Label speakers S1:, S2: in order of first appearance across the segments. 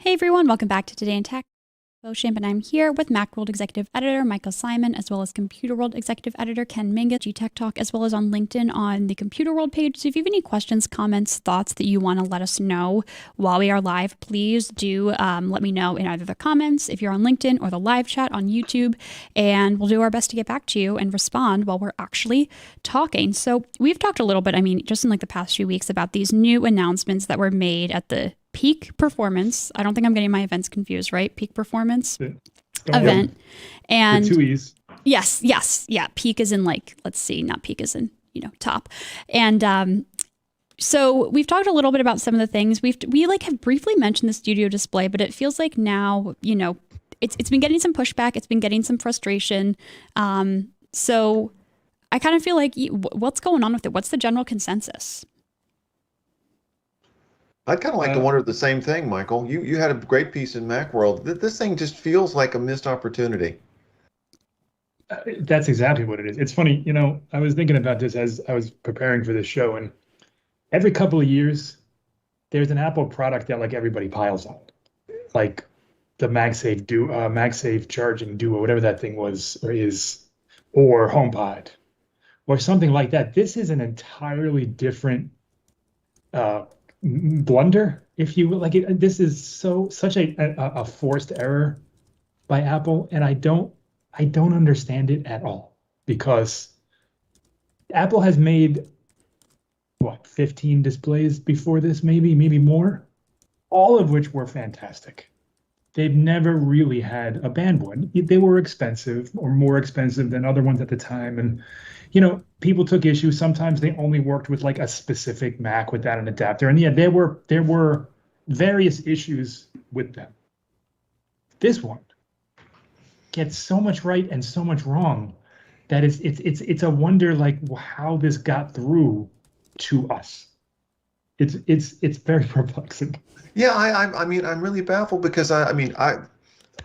S1: Hey everyone, welcome back to Today in Tech. Beauchamp, and I'm here with Macworld Executive Editor Michael Simon, as well as Computer World Executive Editor Ken Mingus, G-Tech Talk, as well as on LinkedIn on the Computer World page. So if you have any questions, comments, thoughts that you want to let us know while we are live, please do let me know in either the comments if you're on LinkedIn or the live chat on YouTube, and we'll do our best to get back to you and respond while we're actually talking. So we've talked a little bit, just in like the past few weeks about these new announcements that were made at the Peak Performance. I don't think I'm getting my events confused, right? Peak Performance event. And
S2: the two E's.
S1: Yes. Yeah. Peak is in not peak is in, top. And so we've talked a little bit about some of the things. We have briefly mentioned the studio display, but it feels like now, it's been getting some pushback. It's been getting some frustration. So I kind of feel like what's going on with it? What's the general consensus?
S3: I'd kind of like to wonder the same thing, Michael. You had a great piece in Macworld. This thing just feels like a missed opportunity.
S2: That's exactly what it is. It's funny, I was thinking about this as I was preparing for this show, and every couple of years, there's an Apple product that like everybody piles on, like the MagSafe charging Duo, whatever that thing was or is, or HomePod, or something like that. This is an entirely different blunder, if you will. This is such a forced error by Apple, and I don't understand it at all, because Apple has made 15 displays before this, maybe more, all of which were fantastic. They've never really had a banned one. They were expensive, or more expensive than other ones at the time, and people took issue. Sometimes they only worked with like a specific Mac without an adapter. And yeah, there were various issues with them. This one gets so much right and so much wrong that it's a wonder how this got through to us. It's very perplexing.
S3: Yeah, I'm really baffled, because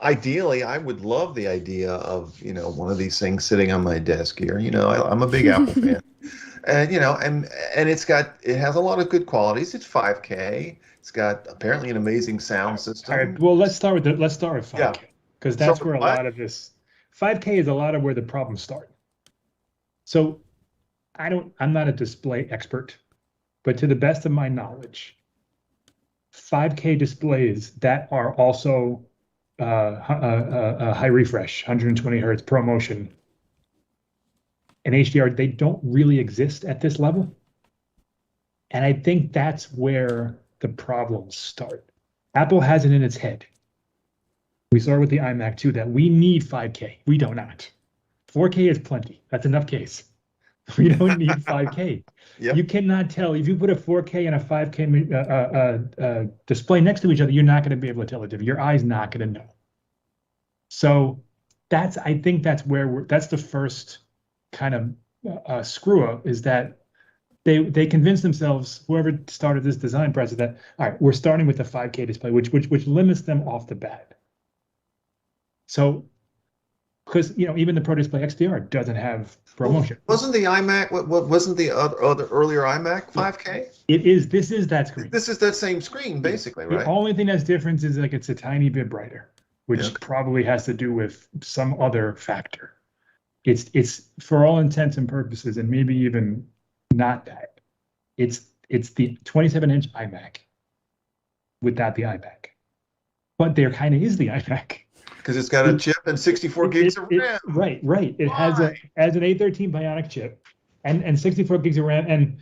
S3: ideally, I would love the idea of, one of these things sitting on my desk here. I'm a big Apple fan. And, and it has a lot of good qualities. It's 5K. It's got apparently an amazing sound system.
S2: All right. Well, let's start with 5K, because that's where a lot of this 5K is a lot of where the problems start. So I'm not a display expert, but to the best of my knowledge, 5K displays that are also high refresh, 120 hertz ProMotion, and HDR, they don't really exist at this level. And I think that's where the problems start. Apple has it in its head. We saw it with the iMac too, that we need 5K. We do not. 4K is plenty. That's enough case. We don't need 5K. Yep. You cannot tell. If you put a 4K and a 5K display next to each other, you're not going to be able to tell the difference. Your eye's not going to know. So I think that's the first kind of screw up, is that they convince themselves, whoever started this design process, that all right, we're starting with the 5K display, which limits them off the bat. So, because even the Pro Display XDR doesn't have ProMotion.
S3: Wasn't the iMac? Wasn't the other earlier iMac 5K?
S2: It is. This is that screen.
S3: This is that same screen, basically, right?
S2: The only thing that's different is it's a tiny bit brighter, which probably has to do with some other factor. It's for all intents and purposes, and maybe even not that. It's the 27-inch iMac without the iMac, but there kind of is the iMac.
S3: Because it's got a chip and 64 gigs of RAM.
S2: Right. It has an A13 Bionic chip and 64 gigs of RAM, and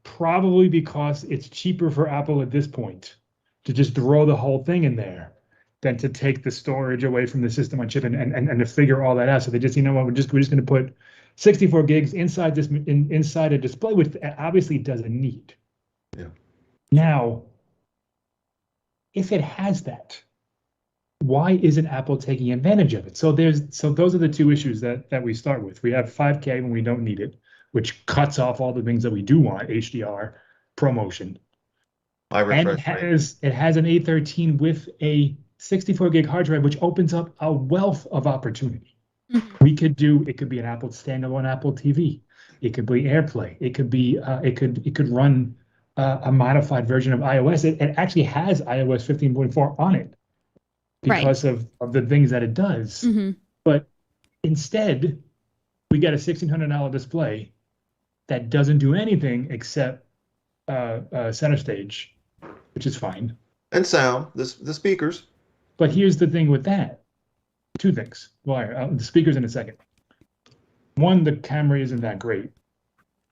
S2: probably because it's cheaper for Apple at this point to just throw the whole thing in there than to take the storage away from the system on chip and to figure all that out. So they just, what, we're just going to put 64 gigs inside inside a display, which obviously doesn't need.
S3: Yeah.
S2: Now, if it has that, why isn't Apple taking advantage of it? So those are the two issues that we start with. We have 5K when we don't need it, which cuts off all the things that we do want: HDR, ProMotion. And it has an A13 with a 64 gig hard drive, which opens up a wealth of opportunity. Mm-hmm. It could be an Apple standalone Apple TV. It could be AirPlay. It could be it could run a modified version of iOS. It actually has iOS 15.4 on it. because of the things that it does.
S1: Mm-hmm.
S2: But instead, we get a $1,600 display that doesn't do anything except center stage, which is fine.
S3: And sound, the speakers.
S2: But here's the thing with that. Two things. Well, the speakers in a second. One, the camera isn't that great.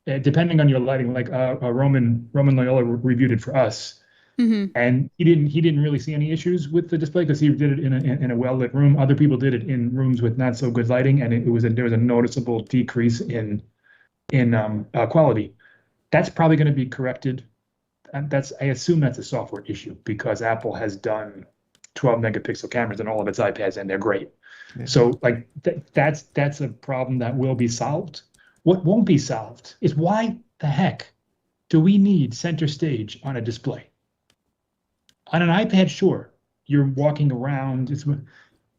S2: Depending on your lighting, like Roman Loyola reviewed it for us, and he didn't really see any issues with the display because he did it in a well lit room. Other people did it in rooms with not so good lighting, and there was a noticeable decrease in quality. That's probably going to be corrected. And I assume that's a software issue because Apple has done 12 megapixel cameras in all of its iPads, and they're great. Yeah. So like that's a problem that will be solved. What won't be solved is why the heck do we need center stage on a display? On an iPad, sure, you're walking around.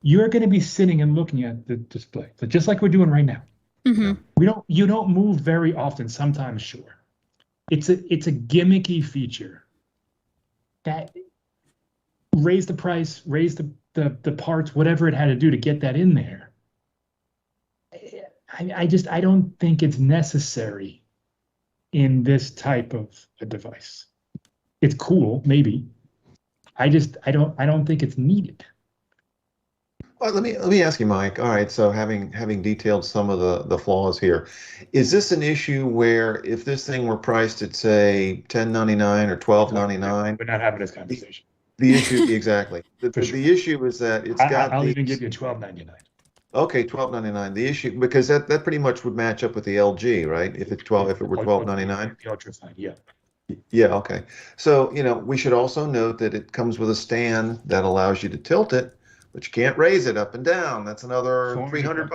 S2: You're going to be sitting and looking at the display, so just like we're doing right now. You don't move very often. Sometimes, sure. It's a gimmicky feature that raised the price, raised the parts, whatever it had to do to get that in there. I don't think it's necessary in this type of a device. It's cool, maybe. I don't think it's needed.
S3: Well, let me ask you, Mike. All right, so having detailed some of the flaws here, is this an issue where if this thing were priced at say $10.99 or $12.99,
S2: we're not having this conversation.
S3: The issue exactly. The issue is that it's got.
S2: I'll even give you $12.99.
S3: Okay, $12.99. The issue, because that pretty much would match up with the LG, right? If it were $12.99.
S2: The Ultra fine, yeah.
S3: Yeah, okay. So, we should also note that it comes with a stand that allows you to tilt it, but you can't raise it up and down. That's another $300.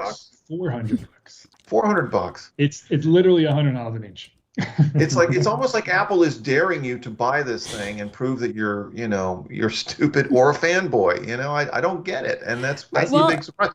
S2: $400.
S3: $400.
S2: It's literally $100 an inch.
S3: It's almost like Apple is daring you to buy this thing and prove that you're stupid or a fanboy. I don't get it, and that's the big surprise.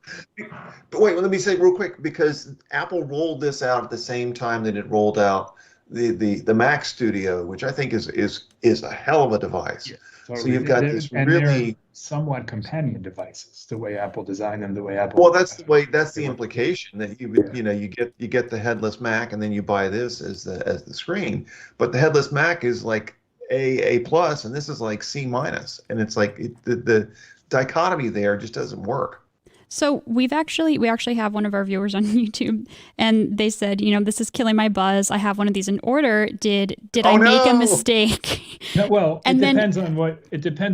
S3: But wait, let me say real quick, because Apple rolled this out at the same time that it rolled out the Mac Studio, which I think is a hell of a device. Yeah, totally. So you've got this really
S2: somewhat companion devices, the way Apple designed them, the way Apple.
S3: Well, that's the implication that you get the headless Mac and then you buy this as the screen, but the headless Mac is like A plus and this is like C minus, and it's like the dichotomy there just doesn't work.
S1: So we actually have one of our viewers on YouTube, and they said, this is killing my buzz. I have one of these in order. Did I make a mistake?
S2: No, well, it depends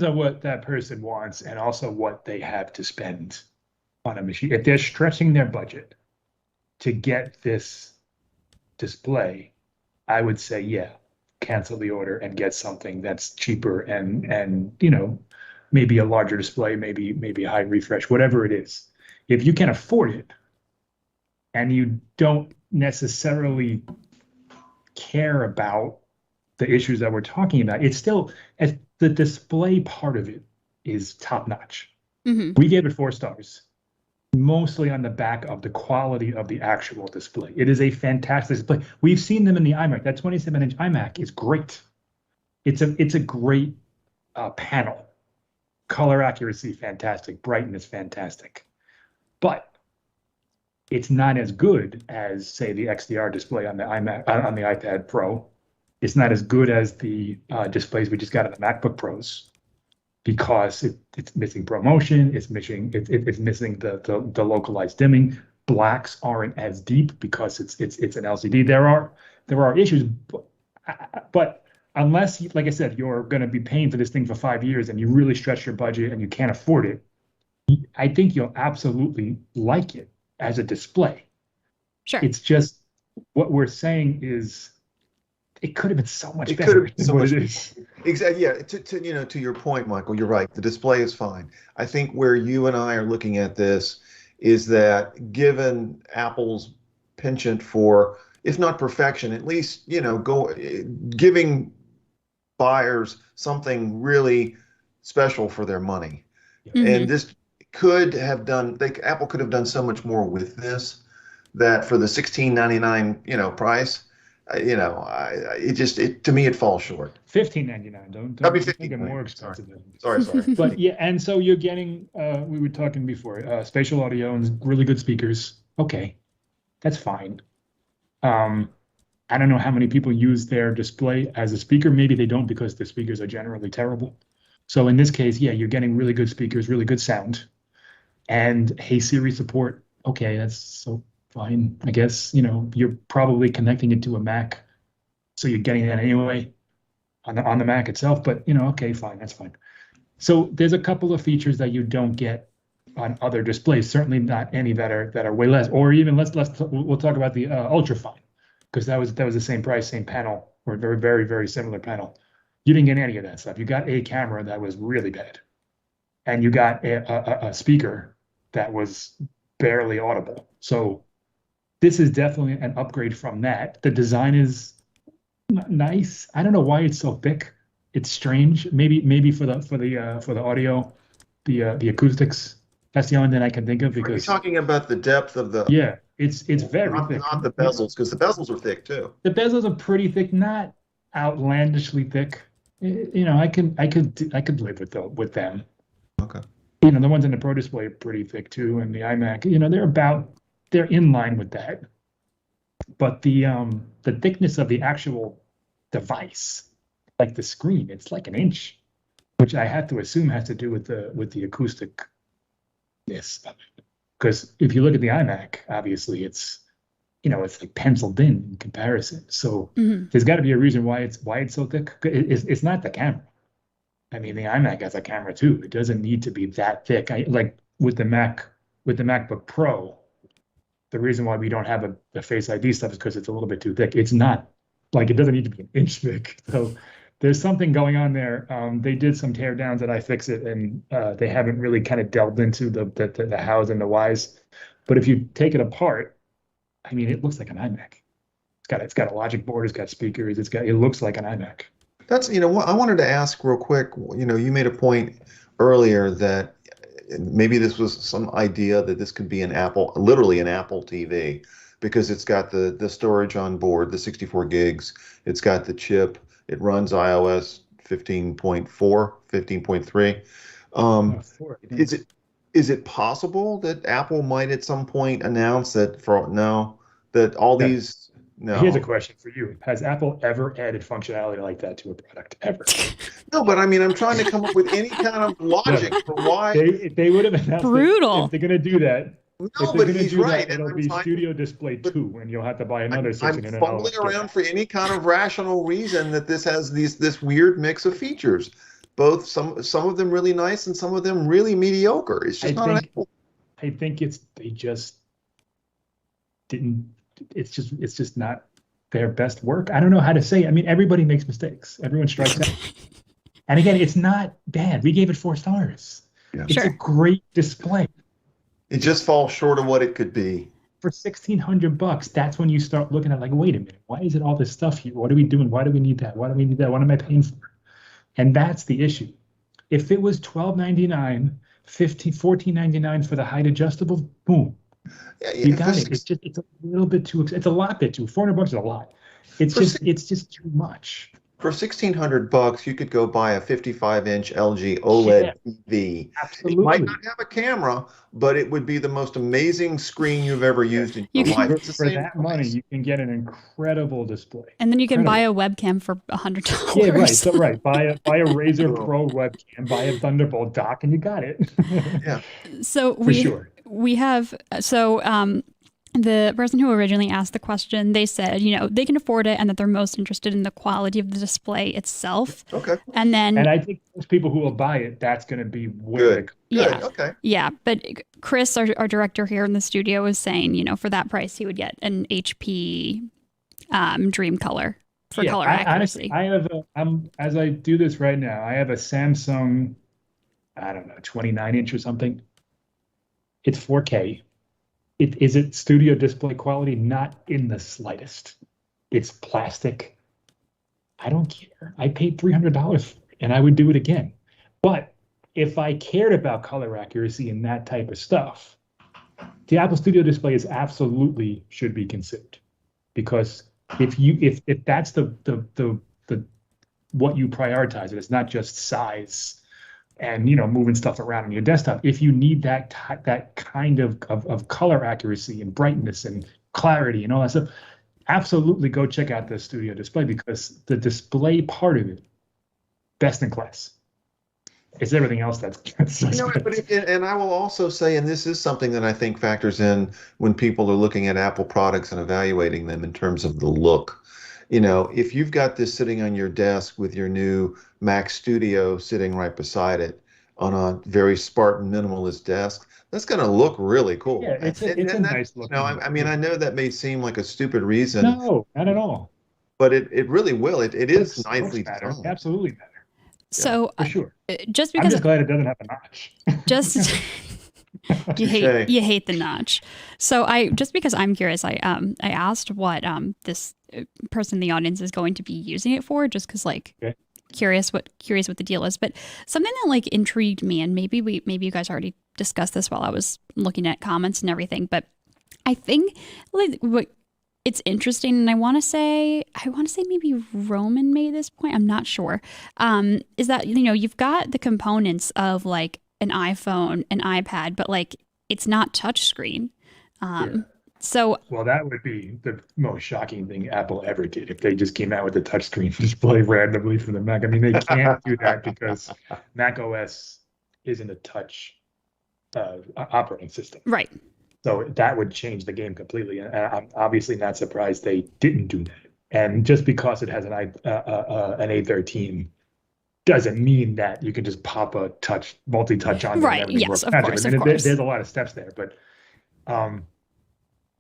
S2: on what that person wants, and also what they have to spend on a machine. If they're stretching their budget to get this display, I would say, yeah, cancel the order and get something that's cheaper and maybe a larger display, maybe a high refresh, whatever it is. If you can afford it and you don't necessarily care about the issues that we're talking about, it's still, as the display part of it is top notch. We gave it 4 stars, mostly on the back of the quality of the actual display. It is a fantastic display. We've seen them in the iMac. That 27-inch iMac is great. It's a great panel. Color accuracy, fantastic. Brightness, fantastic. But it's not as good as, say, the XDR display on the iMac, on the iPad Pro. It's not as good as the displays we just got on the MacBook Pros, because it's missing ProMotion. It's missing the localized dimming. Blacks aren't as deep because it's an LCD. There are issues, but unless, like I said, you're going to be paying for this thing for 5 years and you really stretch your budget and you can't afford it, I think you'll absolutely like it as a display.
S1: Sure.
S2: It's just what we're saying is it could have been so much better.
S3: Exactly. Yeah. To your point, Michael, you're right. The display is fine. I think where you and I are looking at this is that given Apple's penchant for, if not perfection, at least giving buyers something really special for their money. And this Apple could have done so much more with this, that for the $16.99 price, To me, it falls short.
S2: $15.99. Don't
S3: That'd be
S2: make it more
S3: $15.99.
S2: expensive than
S3: Sorry.
S2: But yeah, and so you're getting, we were talking before, spatial audio and really good speakers. Okay, that's fine. I don't know how many people use their display as a speaker. Maybe they don't because the speakers are generally terrible. So in this case, yeah, you're getting really good speakers, really good sound, and Hey Siri support. Okay, that's so fine. I guess, you're probably connecting it to a Mac, so you're getting that anyway on the Mac itself. But okay, fine, that's fine. So there's a couple of features that you don't get on other displays. Certainly not any that are way less, or even we'll talk about the ultrafine, because that was the same price, same panel, or very, very, very similar panel. You didn't get any of that stuff. You got a camera that was really bad, and you got a speaker that was barely audible. So this is definitely an upgrade from that. The design is nice. I don't know why it's so thick. It's strange. Maybe for the audio, the acoustics. That's the only thing I can think of,
S3: Are you
S2: because
S3: talking about the depth of the?
S2: yeah, it's very thick.
S3: Not the bezels, because the bezels are thick too.
S2: The bezels are pretty thick, not outlandishly thick. I could live with them.
S3: Okay.
S2: The ones in the Pro Display are pretty thick too, and the iMac, they're in line with that. But the thickness of the actual device, like the screen, it's like an inch, which I have to assume has to do with the acoustic. Yes, because if you look at the iMac, obviously it's like penciled in comparison. So there's got to be a reason why it's so thick. It's not the camera. I mean, the iMac has a camera too. It doesn't need to be that thick. Like with the MacBook Pro, the reason why we don't have the Face ID stuff is because it's a little bit too thick. It's not like, it doesn't need to be an inch thick. So there's something going on there. They did some tear downs at iFixit, and they haven't really kind of delved into the hows and the whys. But if you take it apart, I mean, it looks like an iMac. It's got a logic board. It's got speakers. It looks like an iMac.
S3: That's, what I wanted to ask real quick. You made a point earlier that maybe this was some idea that this could be literally an Apple TV, because it's got the storage on board, the 64 gigs. It's got the chip. It runs iOS 15.4, 15.3. Is it possible that Apple might at some point announce that No.
S2: Here's a question for you. Has Apple ever added functionality like that to a product? Ever?
S3: No, but I mean, I'm trying to come up with any kind of logic for why.
S2: They would have announced
S1: brutal.
S2: If they're going to do that.
S3: No, but he's right.
S2: It'll be Studio Display 2, and you'll have to buy another $600.
S3: I'm fumbling around for any kind of rational reason that this has this weird mix of features. Both some of them really nice and some of them really mediocre. It's just not an Apple.
S2: I think they just didn't. It's just not their best work. I don't know how to say it. I mean, everybody makes mistakes. Everyone strikes out. And again, it's not bad. We gave it 4 stars.
S3: Yeah.
S2: It's a great display.
S3: It just falls short of what it could be.
S2: For $1,600, that's when you start looking at, like, wait a minute, why is it all this stuff here? What are we doing? Why do we need that? Why do we need that? What am I paying for? And that's the issue. If it was $12.99, $14.99 for the height adjustable, boom.
S3: Yeah,
S2: you got it. It's a little bit too. It's a lot bit too. $400 is a lot. It's just too much.
S3: For $1,600, you could go buy a 55-inch LG OLED TV.
S2: Absolutely.
S3: It might not have a camera, but it would be the most amazing screen you've ever used in your life.
S2: For that money, you can get an incredible display.
S1: And then you can buy a webcam for $100.
S2: Yeah, right. So buy a Razer Pro webcam, buy a Thunderbolt dock, and you got it.
S3: Yeah.
S1: So we have the person who originally asked the question, they said, they can afford it and that they're most interested in the quality of the display itself.
S3: Okay.
S1: And
S2: I think most people who will buy it, that's going to be
S3: good.
S1: Yeah.
S3: Okay.
S1: Yeah. But Chris, our director here in the studio, was saying, for that price, he would get an HP Dream Color for color accuracy.
S2: Honestly, as I do this right now, I have a Samsung, I don't know, 29-inch or something. It's 4K. Is it studio display quality? Not in the slightest. It's plastic. I don't care. I paid $300 for it, and I would do it again. But if I cared about color accuracy and that type of stuff, the Apple Studio Display absolutely should be considered, because If that's the what you prioritize, and it's not just size and moving stuff around on your desktop. If you need that kind of color accuracy and brightness and clarity and all that stuff, absolutely go check out the Studio Display, because the display part of it, best in class. It's everything else that's
S3: and I will also say, and this is something that I think factors in when people are looking at Apple products and evaluating them in terms of the look. If you've got this sitting on your desk with your new Mac Studio sitting right beside it on a very Spartan minimalist desk, that's going to look really cool.
S2: Yeah, it's a nice look.
S3: I mean, I know that may seem like a stupid reason.
S2: No, not at all.
S3: But it really will. It is nicely designed.
S2: Absolutely better.
S1: So
S2: for sure.
S1: Just because
S2: I'm just glad it doesn't have a notch.
S1: Just you hate the notch. So just because I'm curious, I asked what this person in the audience is going to be using it for, just because curious what the deal is. But something that intrigued me, and maybe you guys already discussed this while I was looking at comments and everything, but I think what it's interesting, and I want to say maybe Roman made this point, I'm not sure, is that, you've got the components of an iPhone, an iPad, but it's not touchscreen. So,
S2: well, that would be the most shocking thing Apple ever did, if they just came out with a touchscreen display randomly for the Mac. I mean, they can't do that because Mac OS isn't a touch operating system.
S1: Right.
S2: So that would change the game completely. And I'm obviously not surprised they didn't do that. And just because it has an A13 doesn't mean that you can just pop a multi-touch on there.
S1: Right. Yes, of course.
S2: There's a lot of steps there, but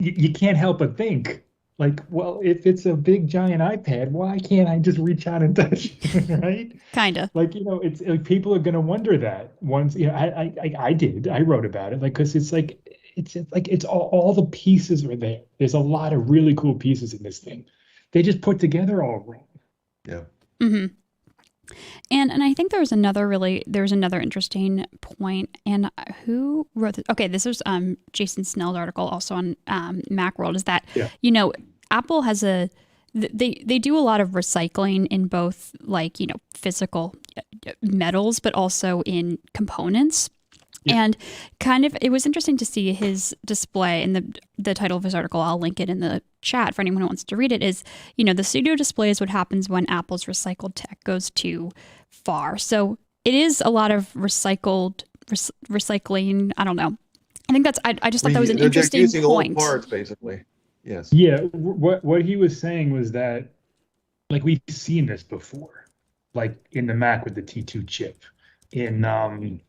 S2: you can't help but think, well, if it's a big giant iPad, why can't I just reach out and touch it, right?
S1: Kind of.
S2: It's people are going to wonder that once. I wrote about it, because it's all the pieces are there. There's a lot of really cool pieces in this thing. They just put together all wrong.
S3: Yeah.
S1: Mm-hmm. And I think there was another interesting point. And who wrote this? Okay, this was Jason Snell's article also on Macworld. Is that Apple has they do a lot of recycling in both physical metals, but also in components. Yeah. And it was interesting to see his display, and the title of his article, I'll link it in the chat for anyone who wants to read it, is, the Studio Display is what happens when Apple's recycled tech goes too far. So it is a lot of recycling. I don't know. I think I just thought that was an interesting
S3: using
S1: point.
S3: Old parts, basically. Yes.
S2: Yeah. What he was saying was that, we've seen this before, in the Mac with the T2 chip, in the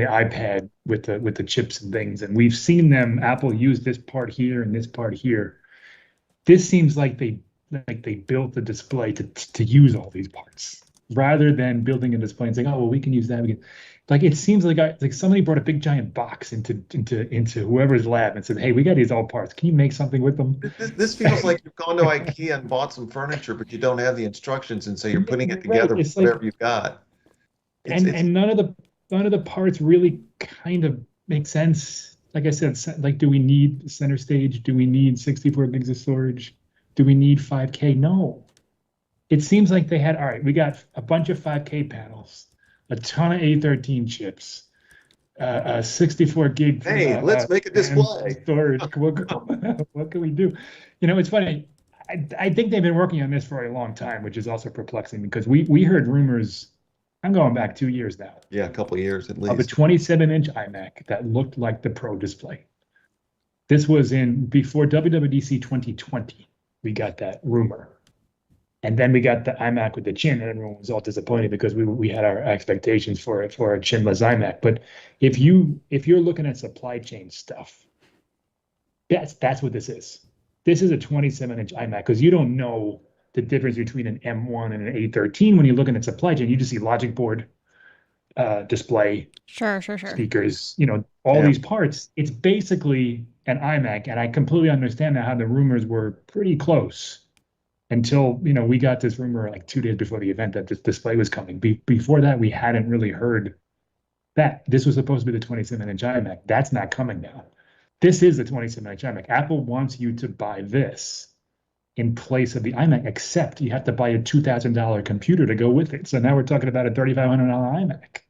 S2: iPad with the chips and things, and we've seen Apple use this part here and this part here. This seems like they built the display to use all these parts, rather than building a display and saying, oh, well, we can use that. It seems like somebody brought a big giant box into whoever's lab and said, hey, we got these all parts. Can you make something with them?
S3: This feels like you've gone to IKEA and bought some furniture, but you don't have the instructions, and so you're putting it together with whatever you've got.
S2: And none of the parts really kind of make sense. Like I said, do we need center stage? Do we need 64 gigs of storage? Do we need 5K? No. It seems like they had, all right, we got a bunch of 5K panels, a ton of A13 chips, 64 gig.
S3: Hey, let's make a display.
S2: Storage. What can we do? It's funny. I think they've been working on this for a long time, which is also perplexing, because we heard rumors. I'm going back 2 years now.
S3: Yeah, a couple of years at least.
S2: Of a 27-inch iMac that looked like the Pro display. This was before WWDC 2020. We got that rumor. And then we got the iMac with the chin, and everyone was all disappointed because we had our expectations for a chinless iMac. But if you're looking at supply chain stuff, that's what this is. This is a 27-inch iMac, because you don't know the difference between an M1 and an A13 when you're looking at supply chain. You just see logic board, display,
S1: sure,
S2: speakers, these parts. It's basically an iMac, and I completely understand now how the rumors were pretty close until we got this rumor 2 days before the event that this display was coming. Before that, we hadn't really heard that this was supposed to be the 27-inch iMac. That's not coming now. This is the 27-inch iMac. Apple wants you to buy this in place of the iMac, except you have to buy a $2,000 computer to go with it. So now we're talking about a $3,500 iMac.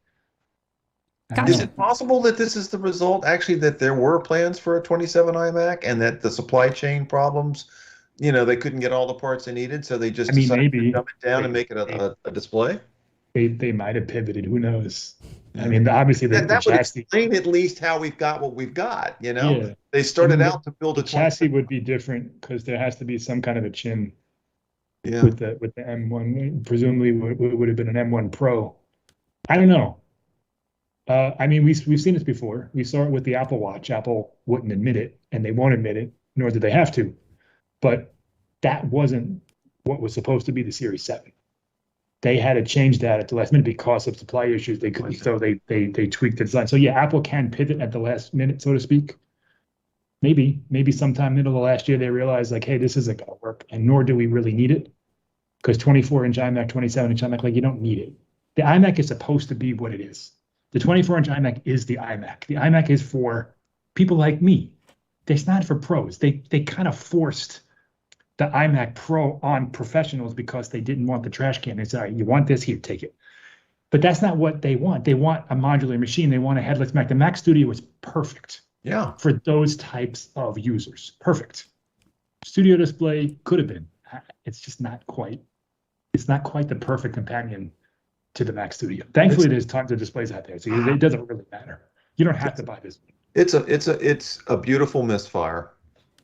S1: Gotcha.
S3: Is it possible that this is the result, actually, that there were plans for a 27 iMac and that the supply chain problems, they couldn't get all the parts they needed, so they just decided
S2: maybe
S3: to dumb it down and make it a display?
S2: They might have pivoted. Who knows? I mean, obviously the
S3: That would
S2: chassis,
S3: explain at least how we've got what we've got.
S2: Yeah.
S3: They started out to build a
S2: the chassis
S3: 27.
S2: would be different because there has to be some kind of a chin
S3: Yeah.
S2: with the M1. Presumably would have been an M1 Pro. I don't know. I mean, we've seen this before. We saw it with the Apple Watch. Apple wouldn't admit it, and they won't admit it, nor did they have to. But that wasn't what was supposed to be the Series 7. They had to change that at the last minute because of supply issues. They couldn't, so they tweaked the design. So yeah, Apple can pivot at the last minute, so to speak. Maybe sometime middle of last year they realized like, hey, this isn't going to work, and nor do we really need it, because 24-inch iMac, 27-inch iMac, like you don't need it. The iMac is supposed to be what it is. The 24-inch iMac is the iMac. The iMac is for people like me. It's not for pros. They kind of forced the iMac Pro on professionals because they didn't want the trash can. They said, all right, you want this? Here, take it. But that's not what they want. They want a modular machine. They want a headless Mac. The Mac Studio is perfect for those types of users. Perfect. Studio Display could have been. It's just not quite. It's not quite the perfect companion to the Mac Studio. Thankfully, there's tons of displays out there, so it doesn't really matter. You don't have to buy this.
S3: It's a beautiful misfire.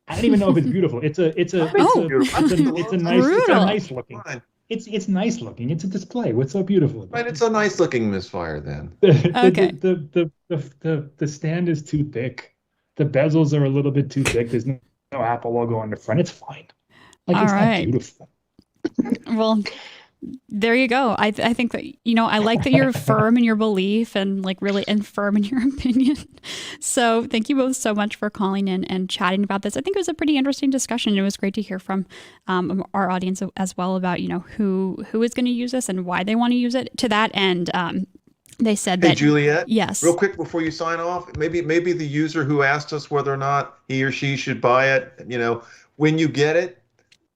S2: I don't even know if it's beautiful. It's nice looking. It's nice looking. It's a display. What's so beautiful about
S3: Right, it's a nice looking misfire then.
S1: Okay.
S2: The stand is too thick. The bezels are a little bit too thick. There's no Apple logo on the front. It's fine. Like, it's not beautiful.
S1: Well, there you go. I think that, I like that you're firm in your belief and like really and firm in your opinion. So thank you both so much for calling in and chatting about this. I think it was a pretty interesting discussion. It was great to hear from our audience as well about, who is going to use this and why they want to use it. To that end, they said that.
S3: Hey, Juliet.
S1: Yes.
S3: Real quick before you sign off, maybe the user who asked us whether or not he or she should buy it, when you get it,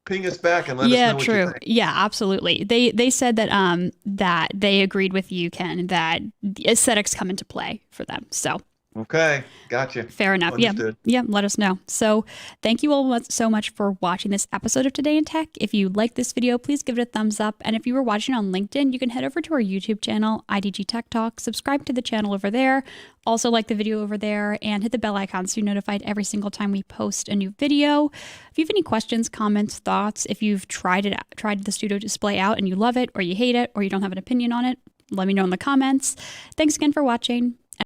S3: ping us back and let us know what you think.
S1: Yeah, absolutely. They said that that they agreed with you, Ken, that aesthetics come into play for them. So
S3: okay, gotcha.
S1: Fair enough.
S3: Understood.
S1: Yeah, let us know. So thank you all so much for watching this episode of Today in Tech. If you like this video, please give it a thumbs up. And if you were watching on LinkedIn, you can head over to our YouTube channel, IDG Tech Talk, subscribe to the channel over there. Also like the video over there and hit the bell icon so you're notified every single time we post a new video. If you have any questions, comments, thoughts, if you've tried the Studio Display out and you love it or you hate it or you don't have an opinion on it, let me know in the comments. Thanks again for watching.